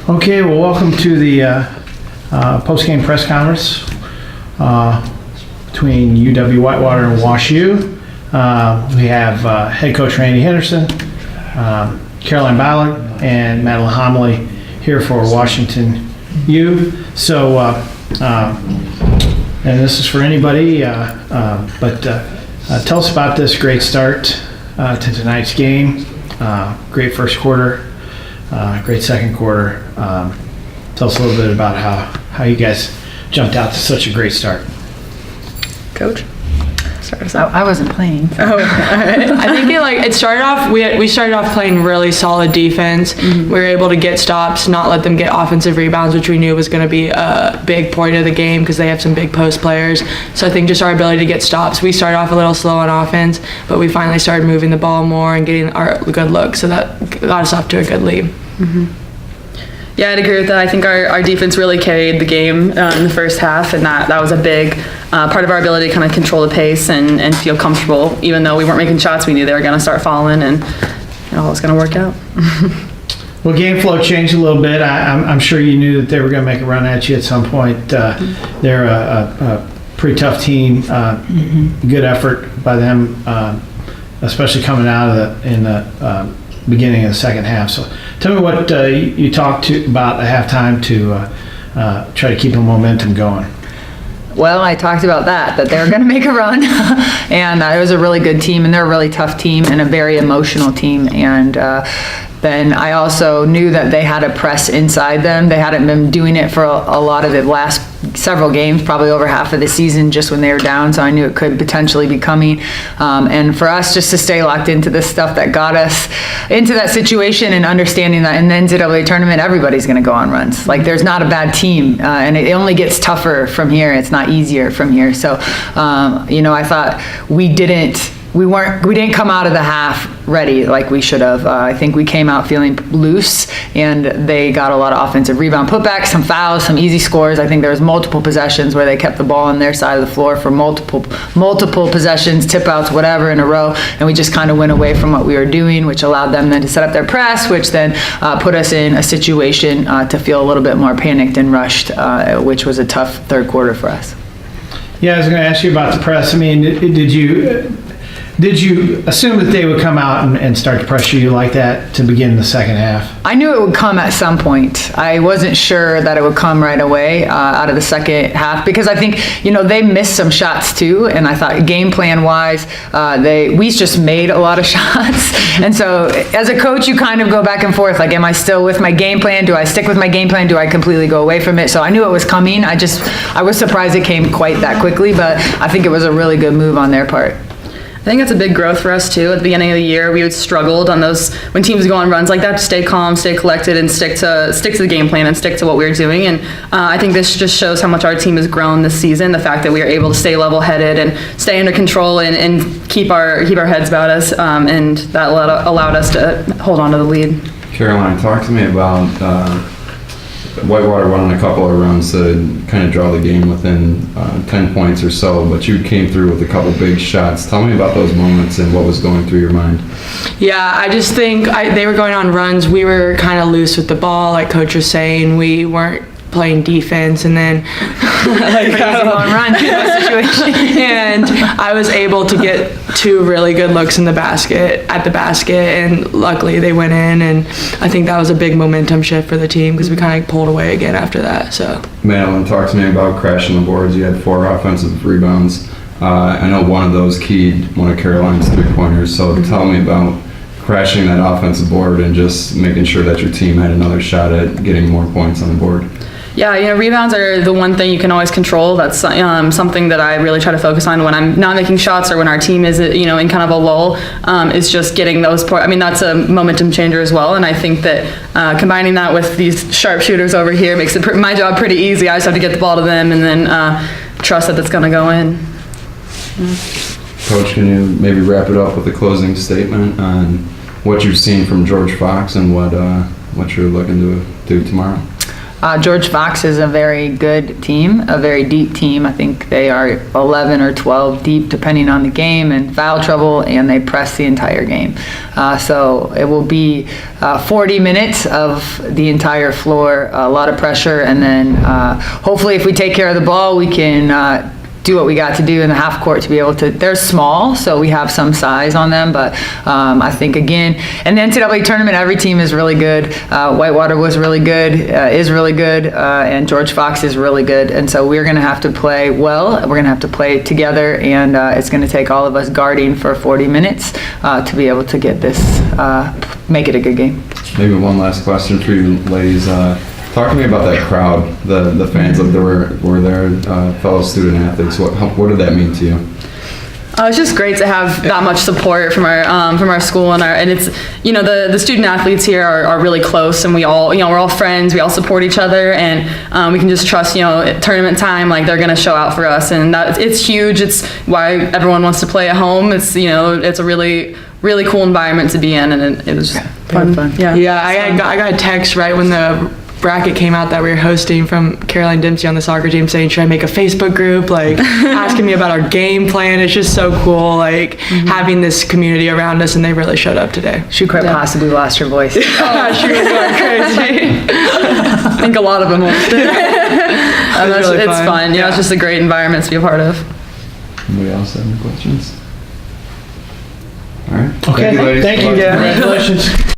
Okay, well, welcome to the post-game press conference between UW-Whitewater and WashU. We have head coach Randy Henderson, Caroline Ballard, and Madeline Homily here for Washington U. So, and this is for anybody, but tell us about this great start to tonight's game. Great first quarter. Great second quarter. Tell us a little bit about how you guys jumped out to such a great start. Coach? I wasn't playing. So. Oh, I think it started off. We started off playing really solid defense. Mm-hmm. We were able to get stops, not let them get offensive rebounds, which we knew was going to be a big point of the game because they have some big post players. So I think just our ability to get stops. We started off a little slow on offense, but we finally started moving the ball more and getting our good look. So that got us off to a good lead. Mm-hmm. Yeah, I'd agree with that. I think our defense really carried the game in the first half, and that was a big part of our ability to kind of control the pace and feel comfortable. Even though we weren't making shots, we knew they were going to start falling, and it was going to work out. Well, game flow changed a little bit. I'm sure you knew that they were going to make a run at you at some point. They're a pretty tough team. Good effort by them, especially coming out of in the beginning of the second half. So tell me what you talked about at halftime to try to keep the momentum going. Well, I talked about that they were going to make a run, and it was a really good team, and they're a really tough team and a very emotional team. And then I also knew that they had a press inside them. They hadn't been doing it for a lot of the last several games, probably over half of the season, just when they were down. So I knew it could potentially be coming. And for us just to stay locked into the stuff that got us into that situation, and understanding that in the NCAA tournament, everybody's going to go on runs. Like, there's not a bad team, and it only gets tougher from here. It's not easier from here. So, I thought we didn't come out of the half ready like we should have. I think we came out feeling loose, and they got a lot of offensive rebound putbacks, some fouls, some easy scores. I think there was multiple possessions where they kept the ball on their side of the floor for multiple possessions, tip outs, whatever, in a row, and we just kind of went away from what we were doing, which allowed them then to set up their press, which then put us in a situation to feel a little bit more panicked and rushed, which was a tough third quarter for us. Yeah, I was going to ask you about the press. I mean, did you assume that they would come out and start to pressure you like that to begin the second half? I knew it would come at some point. I wasn't sure that it would come right away out of the second half, because I think, they missed some shots too. And I thought game plan wise, we just made a lot of shots. And so as a coach, you kind of go back and forth. Like, am I still with my game plan? Do I stick with my game plan? Do I completely go away from it? So I knew it was coming. I was surprised it came quite that quickly, but I think it was a really good move on their part. I think it's a big growth for us too. At the beginning of the year, we had struggled on those when teams go on runs like that to stay calm, stay collected, and stick to the game plan and stick to what we were doing. And I think this just shows how much our team has grown this season. The fact that we are able to stay level-headed and stay under control and keep our heads about us, and that allowed us to hold on to the lead. Caroline, talk to me about Whitewater went on a couple of runs to kind of draw the game within 10 points or so, but you came through with a couple big shots. Tell me about those moments and what was going through your mind. Yeah, I just think they were going on runs. We were kind of loose with the ball, like Coach was saying. We weren't playing defense, and then and I was able to get two really good looks at the basket, and luckily they went in, and I think that was a big momentum shift for the team because we kind of pulled away again after that. So Madeline, talk to me about crashing the boards. You had 4 offensive rebounds. I know one of those keyed one of Caroline's 3-pointers, so tell me about crashing that offensive board and just making sure that your team had another shot at getting more points on the board. Yeah, rebounds are the one thing you can always control. That's something that I really try to focus on when I'm not making shots or when our team is, in kind of a lull, is just getting those points. I mean, that's a momentum changer as well, and I think that combining that with these sharpshooters over here makes my job pretty easy. I just have to get the ball to them and then trust that it's going to go in. Coach, can you maybe wrap it up with a closing statement on what you've seen from George Fox and what you're looking to do tomorrow? George Fox is a very good team, a very deep team. I think they are 11 or 12 deep, depending on the game, and foul trouble, and they press the entire game. So it will be 40 minutes of the entire floor, a lot of pressure, and then hopefully if we take care of the ball, we can do what we got to do in the half court to be able to. They're small, so we have some size on them, but I think again, in the NCAA tournament, every team is really good. Whitewater was really good, is really good, and George Fox is really good, and so we're going to have to play well. We're going to have to play together, and it's going to take all of us guarding for 40 minutes to be able to get this, make it a good game. Maybe one last question for you ladies. Talk to me about that crowd, the fans that were there, fellow student athletes. What did that mean to you? It's just great to have that much support from our school and it's, you know, the student athletes here are really close, and we all, you know, we're all friends, we all support each other, and we can just trust, you know, at tournament time, like they're gonna show out for us, and that it's huge. It's why everyone wants to play at home. It's, you know, it's a really cool environment to be in, and it was just fun. Yeah. Yeah, I got a text right when the bracket came out that we were hosting from Caroline Dempsey on the soccer team saying, should I make a Facebook group, like asking me about our game plan. It's just so cool, like having this community around us, and they really showed up today. She quite possibly lost her voice. Oh, she was going crazy. I think a lot of them will. It's fun. You know, it's just a great environment to be a part of. Anybody else have any questions? All right. Okay, Thank you, ladies. thank you. Good luck. Congratulations.